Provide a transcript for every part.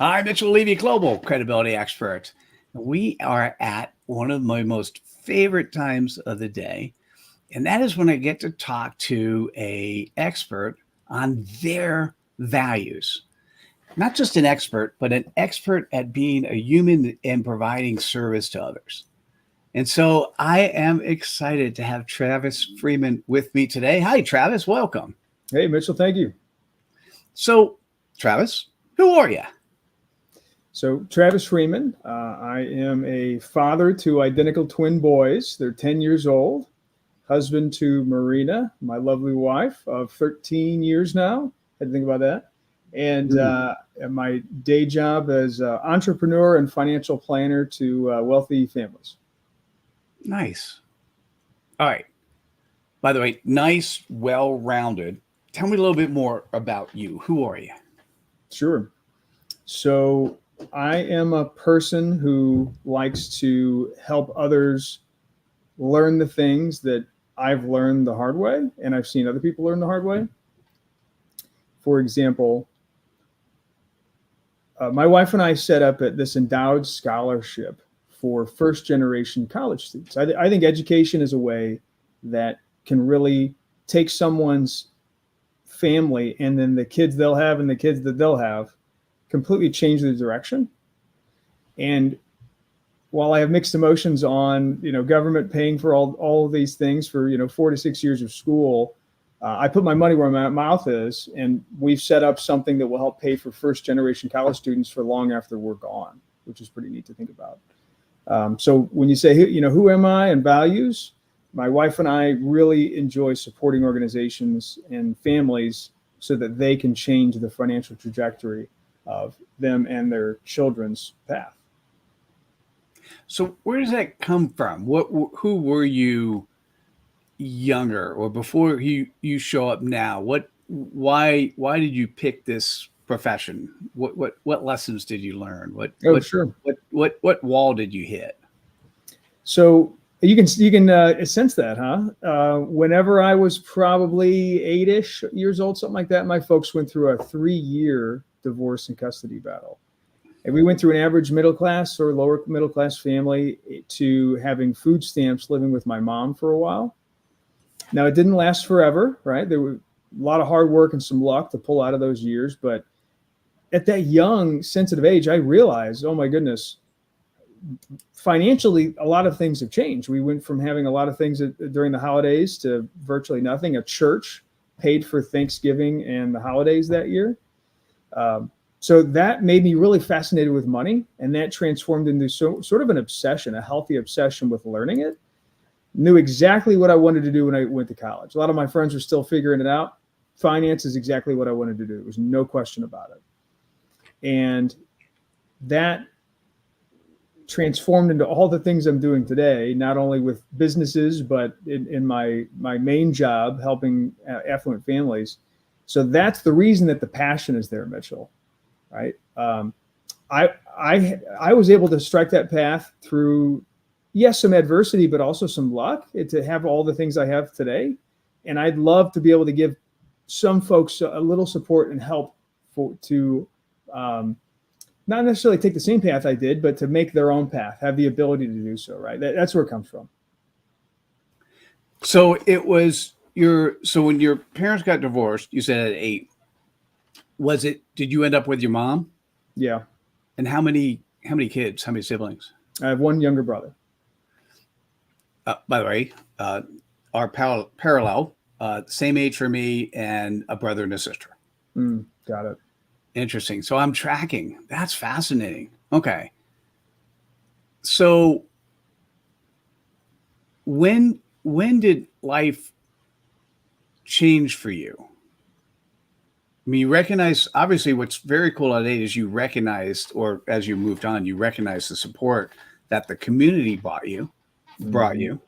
Hi, Mitchell Levy, Global Credibility Expert. We are at one of my most favorite times of the day, and that is when I get to talk to a expert on their values. Not just an expert, but an expert at being a human and providing service to others. And so I am excited to have Travis Freeman with me today. Hi, Travis. Welcome. Hey, Mitchell, thank you. So, Travis, who are you? So, Travis Freeman, I am a father to identical twin boys. They're 10 years old, husband to Marina, my lovely wife of 13 years now. Had to think about that. And my day job as entrepreneur and financial planner to wealthy families. Nice. All right. By the way, nice, well rounded. Tell me a little bit more about you. Who are you? Sure. So, I am a person who likes to help others learn the things that I've learned the hard way, and I've seen other people learn the hard way. For example, my wife and I set up this endowed scholarship for first generation college students. I think education is a way that can really take someone's family and then the kids they'll have and the kids that they'll have completely change the direction. And while I have mixed emotions on, government paying for all of these things for, 4 to 6 years of school, I put my money where my mouth is, and we've set up something that will help pay for first generation college students for long after we're gone, which is pretty neat to think about. So when you say, who am I and values, my wife and I really enjoy supporting organizations and families so that they can change the financial trajectory of them and their children's path. So where does that come from? Who were you younger or before you show up now? Why did you pick this profession? What lessons did you learn? Sure. What wall did you hit? So you can sense that, huh? Whenever I was probably 8-ish years old, something like that, my folks went through a 3-year divorce and custody battle. And we went through an average middle class or lower middle class family to having food stamps, living with my mom for a while. Now, it didn't last forever, right? There was a lot of hard work and some luck to pull out of those years. But at that young, sensitive age, I realized, oh my goodness, financially, a lot of things have changed. We went from having a lot of things during the holidays to virtually nothing. A church paid for Thanksgiving and the holidays that year. So that made me really fascinated with money, and that transformed into sort of an obsession, a healthy obsession with learning it. Knew exactly what I wanted to do when I went to college. A lot of my friends were still figuring it out. Finance is exactly what I wanted to do. There was no question about it. And that transformed into all the things I'm doing today, not only with businesses, but in my main job, helping affluent families. So that's the reason that the passion is there, Mitchell. Right. I was able to strike that path through, yes, some adversity, but also some luck to have all the things I have today. And I'd love to be able to give some folks a little support and help to not necessarily take the same path I did, but to make their own path, have the ability to do so. Right. That's where it comes from. So so when your parents got divorced, you said at 8. Did you end up with your mom? Yeah. And how many kids, how many siblings? I have one younger brother. By the way, our parallel, same age for me and a brother and a sister. Got it. Interesting. So I'm tracking. That's fascinating. Okay. So when did life change for you? I mean, you recognize, obviously, what's very cool at 8 is you recognized, or as you moved on, you recognized the support that the community brought you.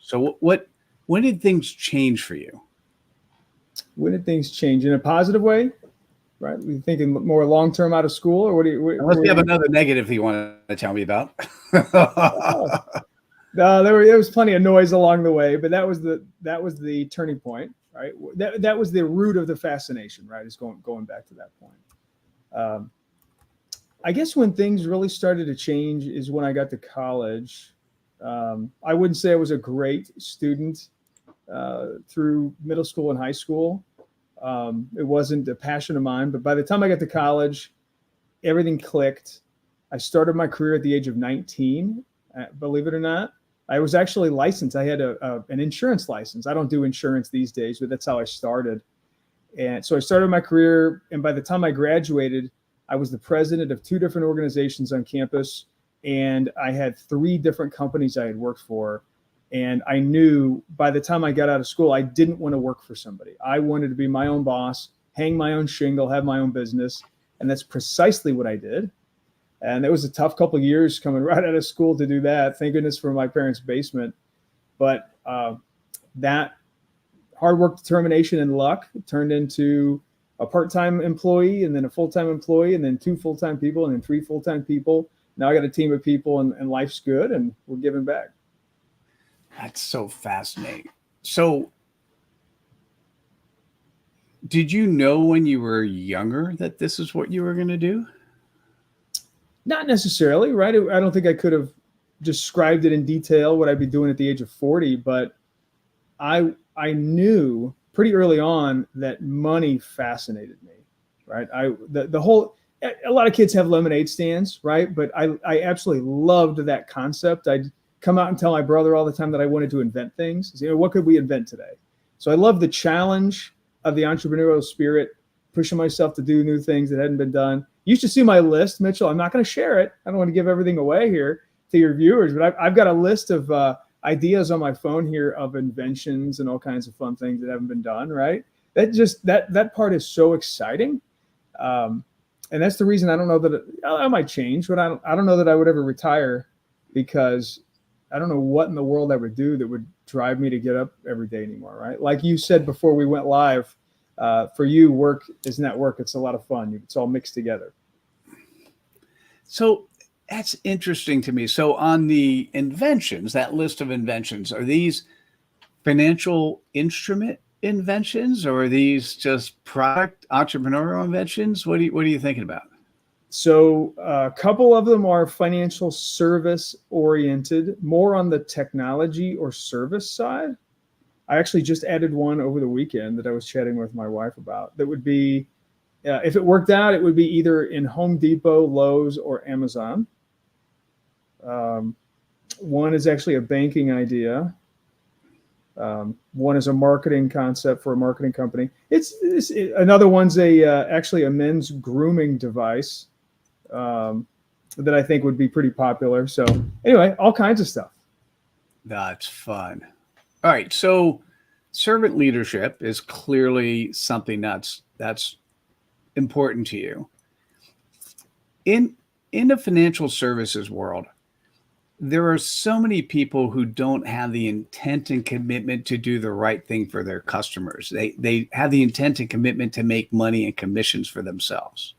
So when did things change for you? When did things change? In a positive way? Right? Are you thinking more long-term out of school, or what do you? Unless you have another negative you want to tell me about. There was plenty of noise along the way, but that was the turning point. Right. That was the root of the fascination, right? Is going back to that point. I guess when things really started to change is when I got to college. I wouldn't say I was a great student through middle school and high school. It wasn't a passion of mine, but by the time I got to college, everything clicked. I started my career at the age of 19, believe it or not. I was actually licensed. I had an insurance license. I don't do insurance these days, but that's how I started. And so I started my career, and by the time I graduated, I was the president of 2 different organizations on campus, and I had 3 different companies I had worked for. And I knew by the time I got out of school, I didn't want to work for somebody. I wanted to be my own boss, hang my own shingle, have my own business. And that's precisely what I did. And it was a tough couple of years coming right out of school to do that. Thank goodness for my parents' basement. But that hard work, determination, and luck turned into a part-time employee, and then a full-time employee, and then 2 full-time people, and then 3 full-time people. Now I got a team of people, and life's good, and we're giving back. That's so fascinating. So, did you know when you were younger that this is what you were going to do? Not necessarily, right? I don't think I could have described it in detail what I'd be doing at the age of 40, but I knew pretty early on that money fascinated me, right? The whole, a lot of kids have lemonade stands, right? But I absolutely loved that concept. I'd come out and tell my brother all the time that I wanted to invent things. You know, what could we invent today? So I love the challenge of the entrepreneurial spirit, pushing myself to do new things that hadn't been done. You should see my list, Mitchell. I'm not going to share it. I don't want to give everything away here to your viewers, but I've got a list of ideas on my phone here of inventions and all kinds of fun things that haven't been done, right? That part is so exciting. And that's the reason I don't know that I might change, but I don't know that I would ever retire, because I don't know what in the world I would do that would drive me to get up every day anymore, right? Like you said before we went live, for you, work is not work. It's a lot of fun. It's all mixed together. So that's interesting to me. So on the inventions, that list of inventions, are these financial instrument inventions, or are these just product entrepreneurial inventions? What are you thinking about? So a couple of them are financial service oriented, more on the technology or service side. I actually just added one over the weekend that I was chatting with my wife about. That would be, if it worked out, it would be either in Home Depot, Lowe's, or Amazon. One is actually a banking idea. One is a marketing concept for a marketing company. Another one's actually a men's grooming device that I think would be pretty popular. So anyway, all kinds of stuff. That's fun. All right. So servant leadership is clearly something that's important to you. In the financial services world, there are so many people who don't have the intent and commitment to do the right thing for their customers. They have the intent and commitment to make money and commissions for themselves.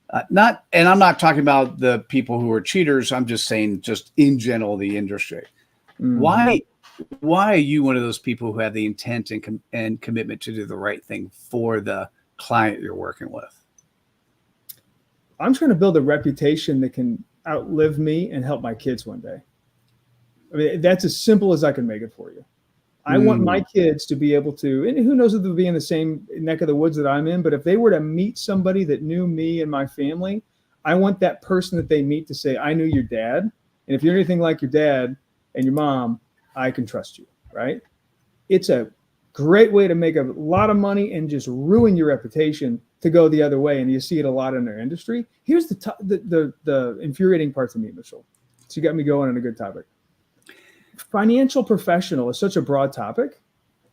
And I'm not talking about the people who are cheaters. I'm just saying, just in general, the industry. Why are you one of those people who have the intent and commitment to do the right thing for the client you're working with? I'm trying to build a reputation that can outlive me and help my kids one day. I mean, that's as simple as I can make it for you. I want my kids to be able to, and who knows if they'll be in the same neck of the woods that I'm in, but if they were to meet somebody that knew me and my family, I want that person that they meet to say, I knew your dad. And if you're anything like your dad and your mom, I can trust you, right? It's a great way to make a lot of money and just ruin your reputation to go the other way. And you see it a lot in our industry. Here's the infuriating part to me, Mitchell. So you got me going on a good topic. Financial professional is such a broad topic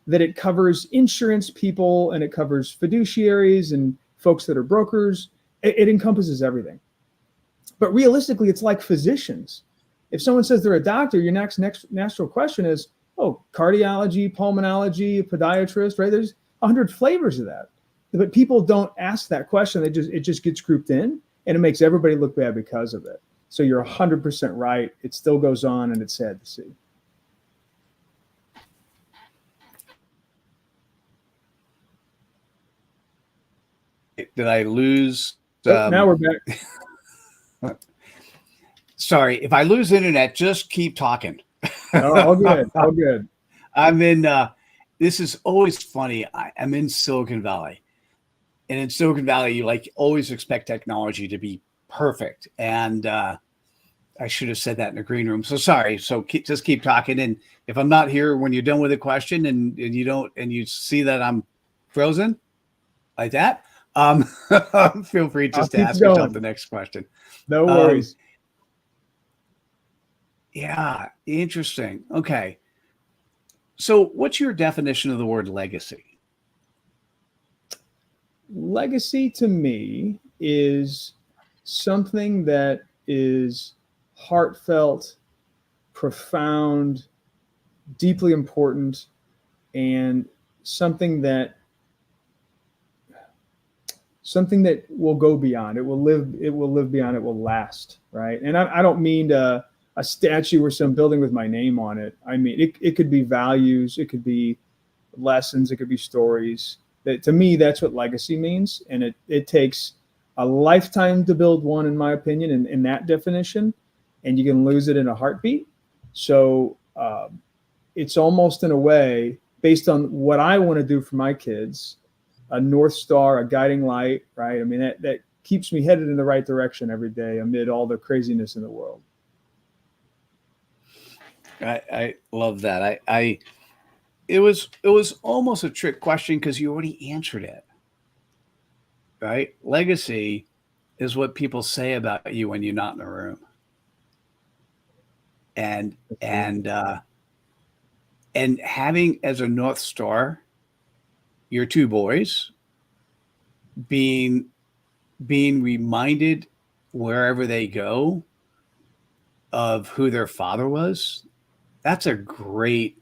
that it covers insurance people and it covers fiduciaries and folks that are brokers. It encompasses everything. But realistically, it's like physicians. If someone says they're a doctor, your next natural question is, oh, cardiology, pulmonology, podiatrist, right? There's 100 flavors of that. But people don't ask that question. It just gets grouped in, and it makes everybody look bad because of it. So you're 100% right. It still goes on, and it's sad to see. Did I lose? Now we're back. Sorry, if I lose internet, just keep talking. Oh, all good, all good. I'm in. This is always funny. I'm in Silicon Valley, and in Silicon Valley, you like always expect technology to be perfect. And I should have said that in the green room. So sorry. So just keep talking. And if I'm not here when you're done with the question, and you don't, and you see that I'm frozen like that, feel free I'll just to keep ask yourself the going. next question. No Um, worries. yeah, interesting. Okay. So, what's your definition of the word legacy? Legacy to me is something that is heartfelt, profound, deeply important, and something that will go beyond. It will live. It will live beyond. It will last. Right. And I don't mean a statue or some building with my name on it. I mean it could be values. It could be lessons. It could be stories. That, to me, that's what legacy means. And it takes a lifetime to build one, in my opinion, in that definition. And you can lose it in a heartbeat. So it's almost, in a way, based on what I want to do for my kids, a North Star, a guiding light, right? I mean, that keeps me headed in the right direction every day amid all the craziness in the world. I love that. It was almost a trick question because you already answered it, right? Legacy is what people say about you when you're not in the room, and Absolutely. and having as a North Star your two boys being being reminded wherever they go of who their father was. That's a great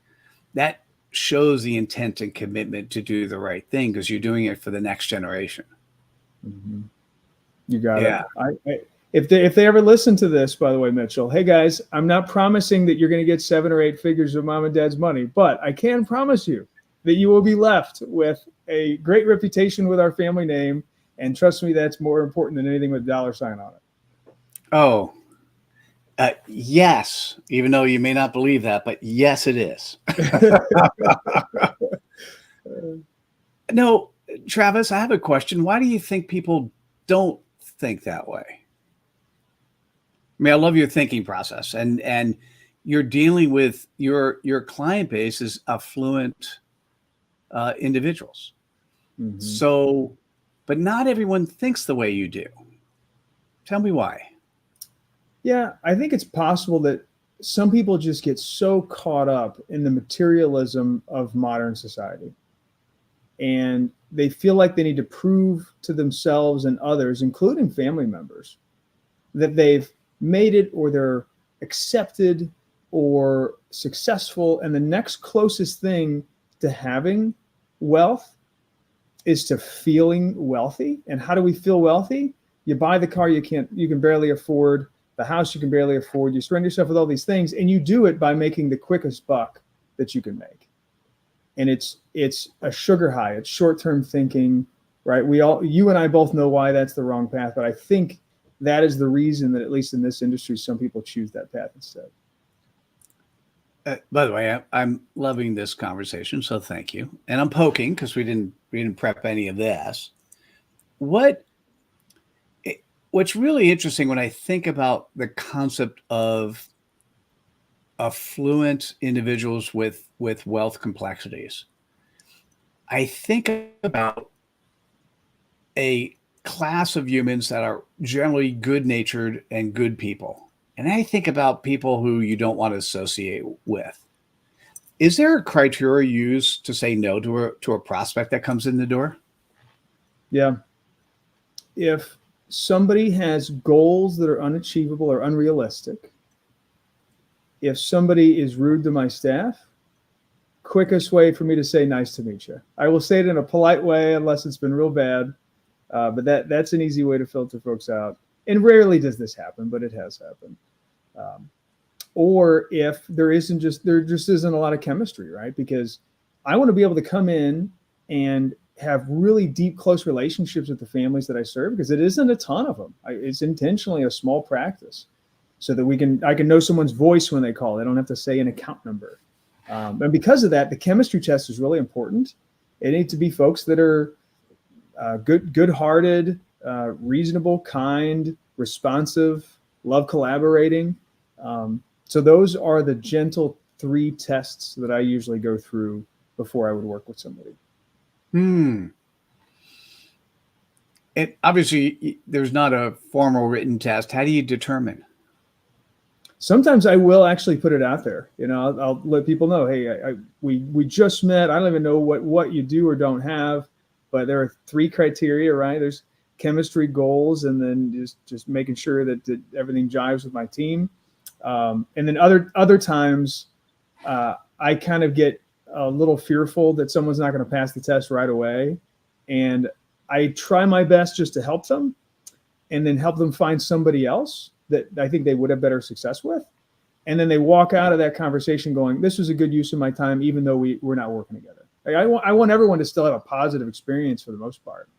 that shows the intent and commitment to do the right thing because you're doing it for the next generation. Mm-hmm. You got it. Yeah. If they ever listen to this, by the way, Mitchell, hey guys, I'm not promising that you're going to get 7 or 8 figures of mom and dad's money, but I can promise you that you will be left with a great reputation with our family name. And trust me, that's more important than anything with a dollar sign on Oh, yes. Even though you may not believe that, but yes, it is. it. No, Travis, I have a question. Why do you think people don't think that way? I mean, I love your thinking process, and you're dealing with your client base is affluent individuals. Mhm. So, but not everyone thinks the way you do. Tell me why. Yeah, I think it's possible that some people just get so caught up in the materialism of modern society, and they feel like they need to prove to themselves and others, including family members, that they've made it or they're accepted or successful. And the next closest thing to having wealth is to feeling wealthy. And how do we feel wealthy? You buy the car you can barely afford, the house you can barely afford, you surround yourself with all these things, and you do it by making the quickest buck that you can make. And it's a sugar high, it's short-term thinking, right? You and I both know why that's the wrong path, but I think that is the reason that, at least in this industry, some people choose that path instead. By the way, I'm loving this conversation, so thank you. And I'm poking because we didn't prep any of this. What what's really interesting when I think about the concept of affluent individuals with wealth complexities, I think about a class of humans that are generally good natured and good people. And I think about people who you don't want to associate with. Is there a criteria used to say no to a prospect that comes in the door? Yeah. If somebody has goals that are unachievable or unrealistic, if somebody is rude to my staff, quickest way for me to say nice to meet you. I will say it in a polite way unless it's been real bad. But that's an easy way to filter folks out. And rarely does this happen, but it has happened. Um, or if there just isn't a lot of chemistry, right? Because I want to be able to come in and have really deep, close relationships with the families that I serve, because it isn't a ton of them. It's intentionally a small practice, so that I can know someone's voice when they call. They don't have to say an account number. And because of that, the chemistry test is really important. It needs to be folks that are good-hearted, reasonable, kind, responsive, love collaborating. So those are the gentle 3 tests that I usually go through before I would work with somebody. And obviously, there's not a formal written test. How do you determine? Sometimes I will actually put it out there. I'll let people know, hey, we just met. I don't even know what you do or don't have, but there are 3 criteria, right? There's chemistry, goals, and then just making sure that everything jives with my team. And then other times, I kind of get a little fearful that someone's not going to pass the test right away, and I try my best just to help them, and then help them find somebody else that I think they would have better success with. And then they walk out of that conversation going, this was a good use of my time, even though we're not working together. Like, I want everyone to still have a positive experience for the most part.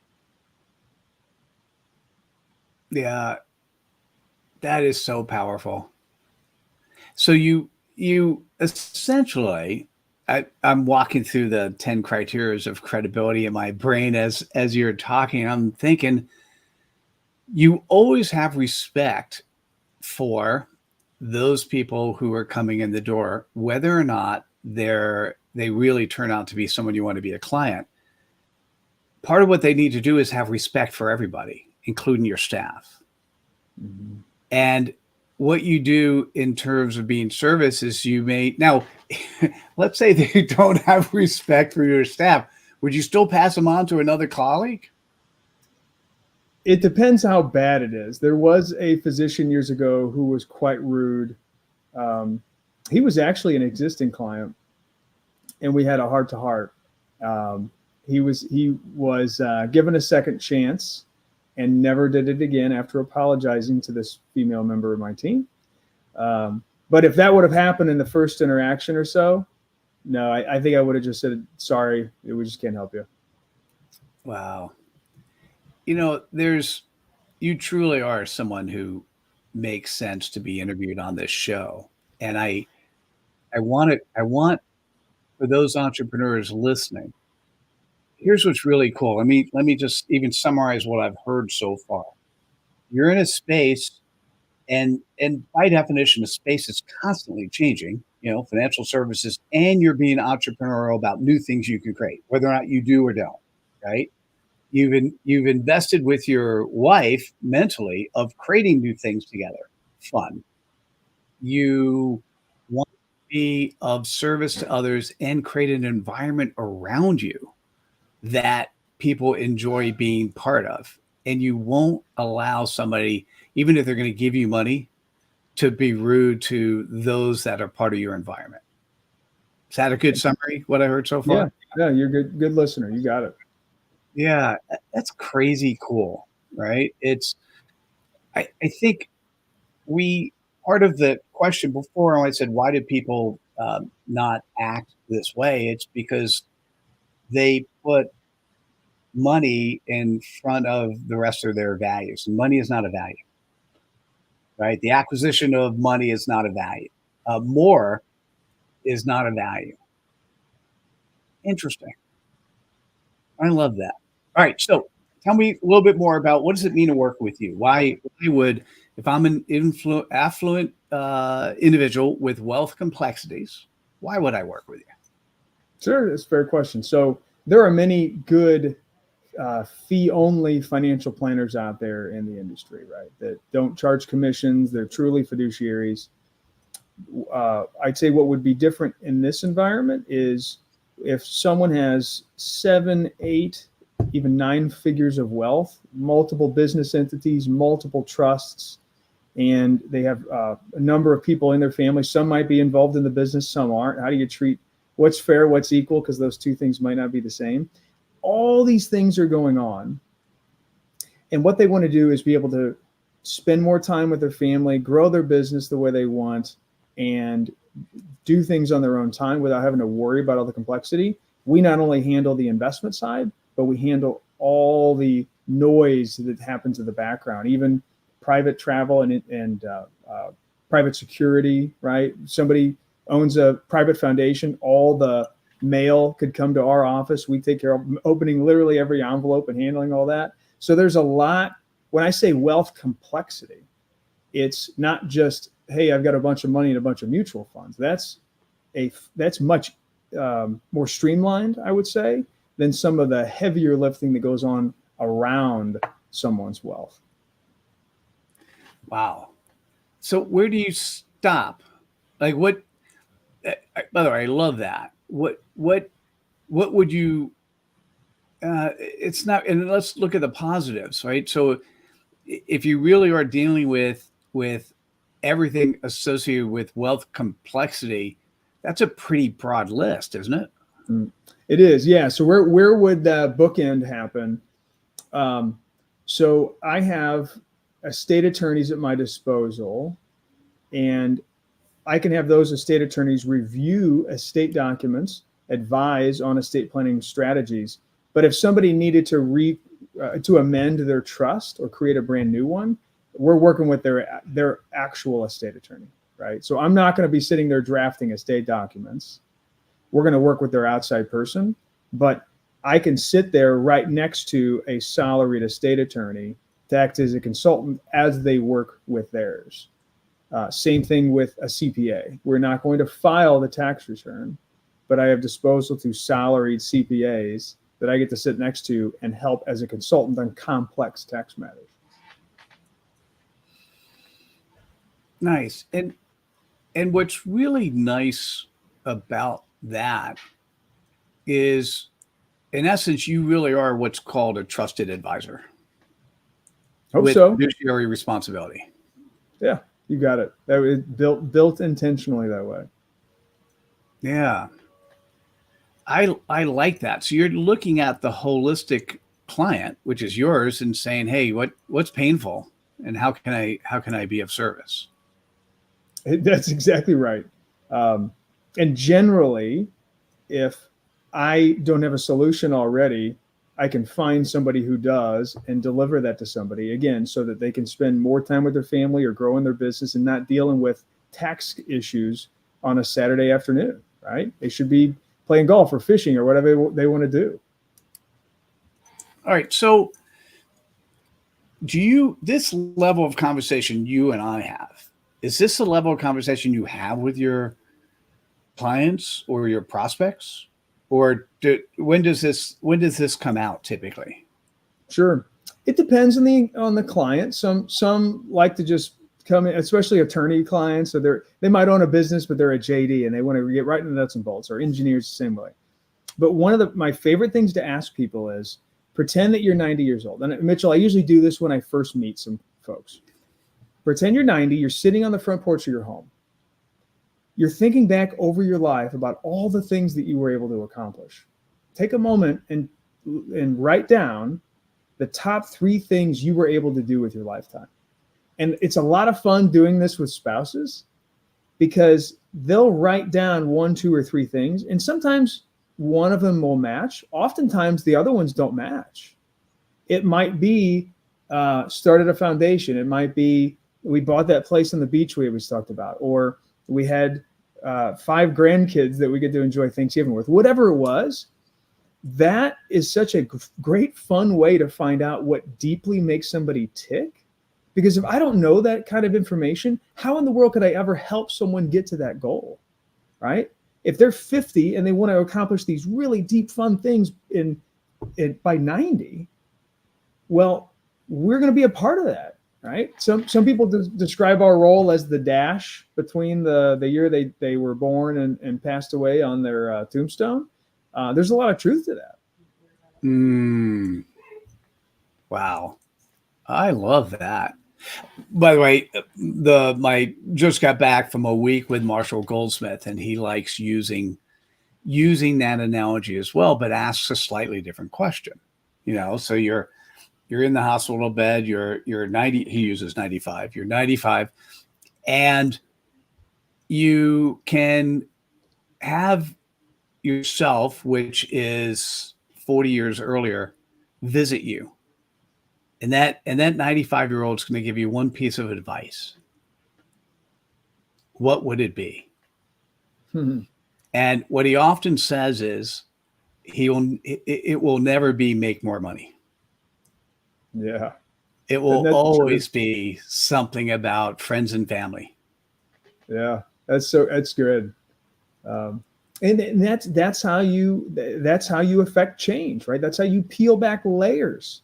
Yeah, that is so powerful. So you essentially, I'm walking through the 10 criteria of credibility in my brain as you're talking. I'm thinking you always have respect for those people who are coming in the door, whether or not they really turn out to be someone you want to be a client. Part of what they need to do is have respect for everybody, including your staff. Mm-hmm. And what you do in terms of being service is now, let's say they don't have respect for your staff. Would you still pass them on to another colleague? It depends how bad it is. There was a physician years ago who was quite rude. He was actually an existing client, and we had a heart-to-heart. He was given a second chance and never did it again after apologizing to this female member of my team. But if that would have happened in the first interaction or so, no, I think I would have just said, sorry, we just can't help you. Wow. You truly are someone who makes sense to be interviewed on this show. And I want for those entrepreneurs listening, here's what's really cool. Let me just even summarize what I've heard so far. You're in a space, and by definition, a space is constantly changing, financial services, and you're being entrepreneurial about new things you can create, whether or not you do or don't, right? You've invested with your wife mentally of creating new things together. Fun. You want to be of service to others and create an environment around you that people enjoy being part of. And you won't allow somebody, even if they're going to give you money, to be rude to those that are part of your environment. Is that a good summary, what I heard so far? Yeah, you're good listener. You got it. Yeah, that's crazy cool, right? I think part of the question before, I said, why do people not act this way? It's because they put money in front of the rest of their values. And money is not a value, right? The acquisition of money is not a value. More is not a value. Interesting. I love that. All right. So tell me a little bit more about what does it mean to work with you? Why would, if I'm an affluent individual with wealth complexities, why would I work with you? Sure. That's a fair question. So there are many good fee-only financial planners out there in the industry, right? That don't charge commissions. They're truly fiduciaries. I'd say what would be different in this environment is if someone has 7, 8, even 9 figures of wealth, multiple business entities, multiple trusts, and they have a number of people in their family. Some might be involved in the business, some aren't. How do you treat what's fair, what's equal? Because those two things might not be the same. All these things are going on. And what they want to do is be able to spend more time with their family, grow their business the way they want, and do things on their own time without having to worry about all the complexity. We not only handle the investment side, but we handle all the noise that happens in the background, even private travel and private security, right? Somebody owns a private foundation, all the mail could come to our office. We take care of opening literally every envelope and handling all that. So there's a lot. When I say wealth complexity, it's not just, hey, I've got a bunch of money in a bunch of mutual funds. That's much more streamlined, I would say, than some of the heavier lifting that goes on around someone's wealth. Wow. So where do you stop? Like what? By the way, I love that. What would you? It's not. And let's look at the positives, right? So if you really are dealing with everything associated with wealth complexity, that's a pretty broad list, isn't it? It is, yeah. So where would the bookend happen? So I have estate attorneys at my disposal, and I can have those estate attorneys review estate documents, advise on estate planning strategies. But if somebody needed to amend their trust or create a brand new one, we're working with their actual estate attorney, right? So I'm not going to be sitting there drafting estate documents. We're going to work with their outside person, but I can sit there right next to a salaried estate attorney to act as a consultant as they work with theirs. Same thing with a CPA. We're not going to file the tax return, but I have disposal to salaried CPAs that I get to sit next to and help as a consultant on complex tax matters. Nice. And what's really nice about that is, in essence, you really are what's called a trusted advisor. Hope with so. Fiduciary responsibility. Yeah, you got it. That was built intentionally that way. Yeah. I like that. So you're looking at the holistic client, which is yours, and saying, "Hey, what's painful, and how can I be of service?" That's exactly right. And generally, if I don't have a solution already, I can find somebody who does and deliver that to somebody, again, so that they can spend more time with their family or growing their business and not dealing with tax issues on a Saturday afternoon, right? They should be playing golf or fishing or whatever they want to do. All right. So this level of conversation you and I have, is this the level of conversation you have with your clients or your prospects? Or when does this come out typically? Sure. It depends on the client. Some like to just come in, especially attorney clients. So they might own a business, but they're a JD and they want to get right into the nuts and bolts, or engineers the same way. But one of my favorite things to ask people is, pretend that you're 90 years old. And Mitchell, I usually do this when I first meet some folks. Pretend you're 90, you're sitting on the front porch of your home. You're thinking back over your life about all the things that you were able to accomplish. Take a moment and write down the top 3 things you were able to do with your lifetime. And it's a lot of fun doing this with spouses, because they'll write down 1, 2, or 3 things. And sometimes one of them will match. Oftentimes the other ones don't match. It might be started a foundation. It might be we bought that place on the beach we always talked about, or we had 5 grandkids that we get to enjoy Thanksgiving with. Whatever it was, that is such a great, fun way to find out what deeply makes somebody tick. Because if I don't know that kind of information, how in the world could I ever help someone get to that goal, right? If they're 50 and they want to accomplish these really deep, fun things by 90, well, we're going to be a part of that, right? Some people describe our role as the dash between the year they were born and passed away on their tombstone. There's a lot of truth to that. Wow. I love that. By the way, my just got back from a week with Marshall Goldsmith, and he likes using that analogy as well, but asks a slightly different question. So you're in the hospital bed, you're 90, he uses 95, you're 95, and you can have yourself, which is 40 years earlier visit you. And that 95-year-old is going to give you one piece of advice. What would it be? Mhm. And what he often says is it will never be make more money. Yeah. It Isn't will that the truth? always be something about friends and family. Yeah. That's good. Um, and that's how you affect change, right? That's how you peel back layers.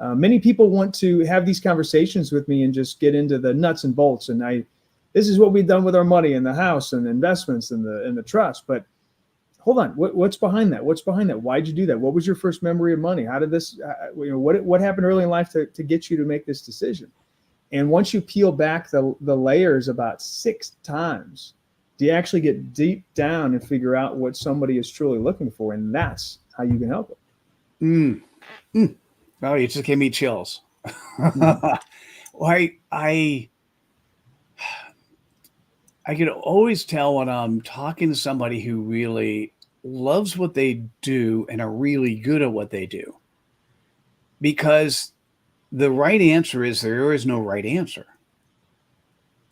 Many people want to have these conversations with me and just get into the nuts and bolts. And this is what we've done with our money in the house and the investments and the trust. But hold on, what's behind that? What's behind that? Why'd you do that? What was your first memory of money? How did this? What happened early in life to get you to make this decision? And once you peel back the layers about 6 times, do you actually get deep down and figure out what somebody is truly looking for? And that's how you can help it. Mm. Mm. Oh, you just gave me chills. Mhm. Well, I can always tell when I'm talking to somebody who really loves what they do and are really good at what they do, because the right answer is there is no right answer.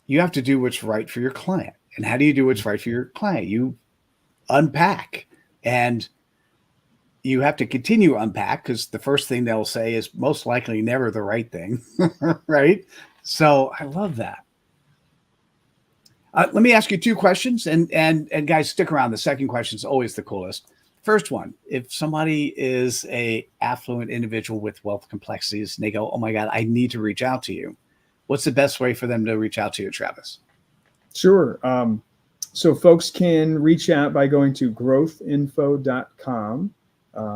You have to do what's right for your client. And how do you do what's right for your client? You unpack, and you have to continue to unpack, because the first thing they'll say is most likely never the right thing. Right. So I love that. Let me ask you 2 questions, and guys, stick around. The second question is always the coolest. First one: if somebody is a affluent individual with wealth complexities and they go, "Oh my God, I need to reach out to you," what's the best way for them to reach out to you, Travis? Sure. So folks can reach out by going to growthinfo.com.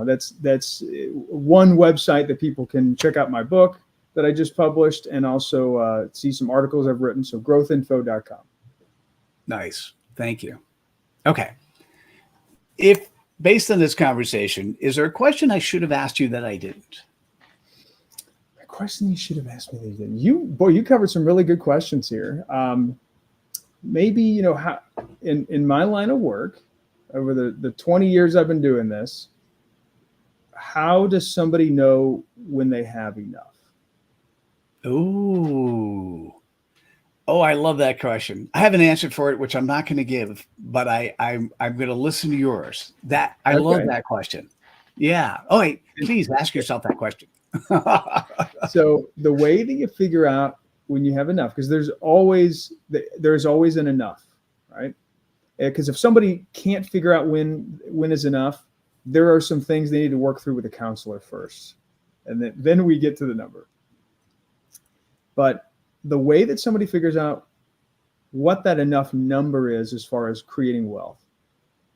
That's one website that people can check out my book that I just published, and also see some articles I've written. So growthinfo.com. Nice. Thank you. Okay. If based on this conversation, is there a question I should have asked you that I didn't? A question you should have asked me that you didn't. You covered some really good questions here. Maybe, how in my line of work, over the 20 years I've been doing this, how does somebody know when they have enough? Ooh. Oh, I love that question. I have an answer for it, which I'm not going to give, but I'm going to listen to yours. That I love Okay. that question. Yeah. Oh, wait, please ask yourself that question. So the way that you figure out when you have enough, because there's always an enough, right? Because if somebody can't figure out when is enough, there are some things they need to work through with a counselor first, and then we get to the number. But the way that somebody figures out what that enough number is as far as creating wealth,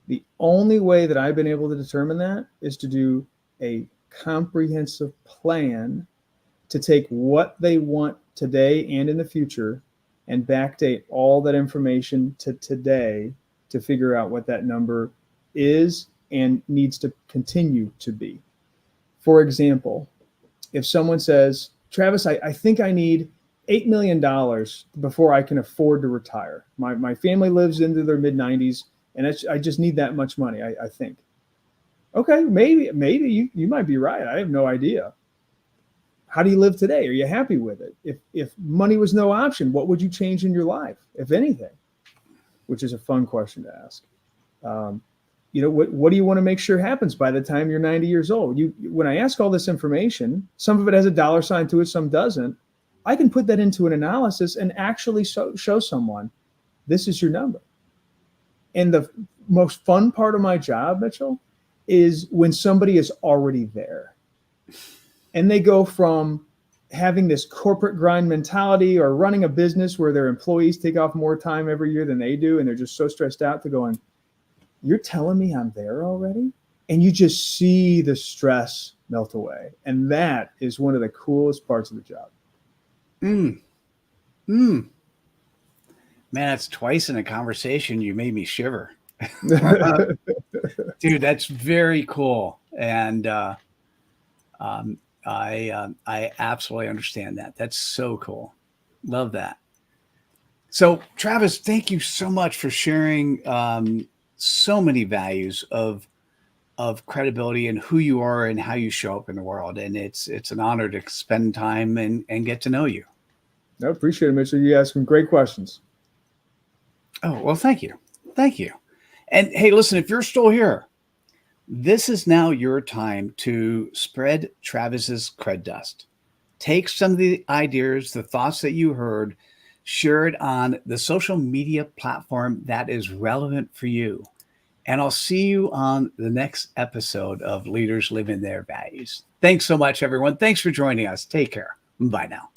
the only way that I've been able to determine that is to do a comprehensive plan to take what they want today and in the future and backdate all that information to today to figure out what that number is and needs to continue to be. For example, if someone says, Travis, I think I need $8 million before I can afford to retire. My family lives into their mid 90s, and I just need that much money, I think. Okay, maybe you might be right. I have no idea. How do you live today? Are you happy with it? If money was no option, what would you change in your life, if anything? Which is a fun question to ask. What do you want to make sure happens by the time you're 90 years old? When I ask all this information, some of it has a dollar sign to it, some doesn't. I can put that into an analysis and actually show someone this is your number. And the most fun part of my job, Mitchell, is when somebody is already there. And they go from having this corporate grind mentality or running a business where their employees take off more time every year than they do, and they're just so stressed out, to going, you're telling me I'm there already? And you just see the stress melt away. And that is one of the coolest parts of the job. Mm. Mm. Man, that's twice in a conversation you made me shiver. Dude, that's very cool. And I absolutely understand that. That's so cool. Love that. So, Travis, thank you so much for sharing so many values of of credibility and who you are and how you show up in the world. And it's an honor to spend time and get to know you. I appreciate it, Mitchell. You asked some great questions. Oh, well, thank you. Thank you. And hey, listen, if you're still here, this is now your time to spread Travis's cred dust. Take some of the ideas, the thoughts that you heard, share it on the social media platform that is relevant for you. And I'll see you on the next episode of Leaders Living Their Values. Thanks so much, everyone. Thanks for joining us. Take care. Bye now.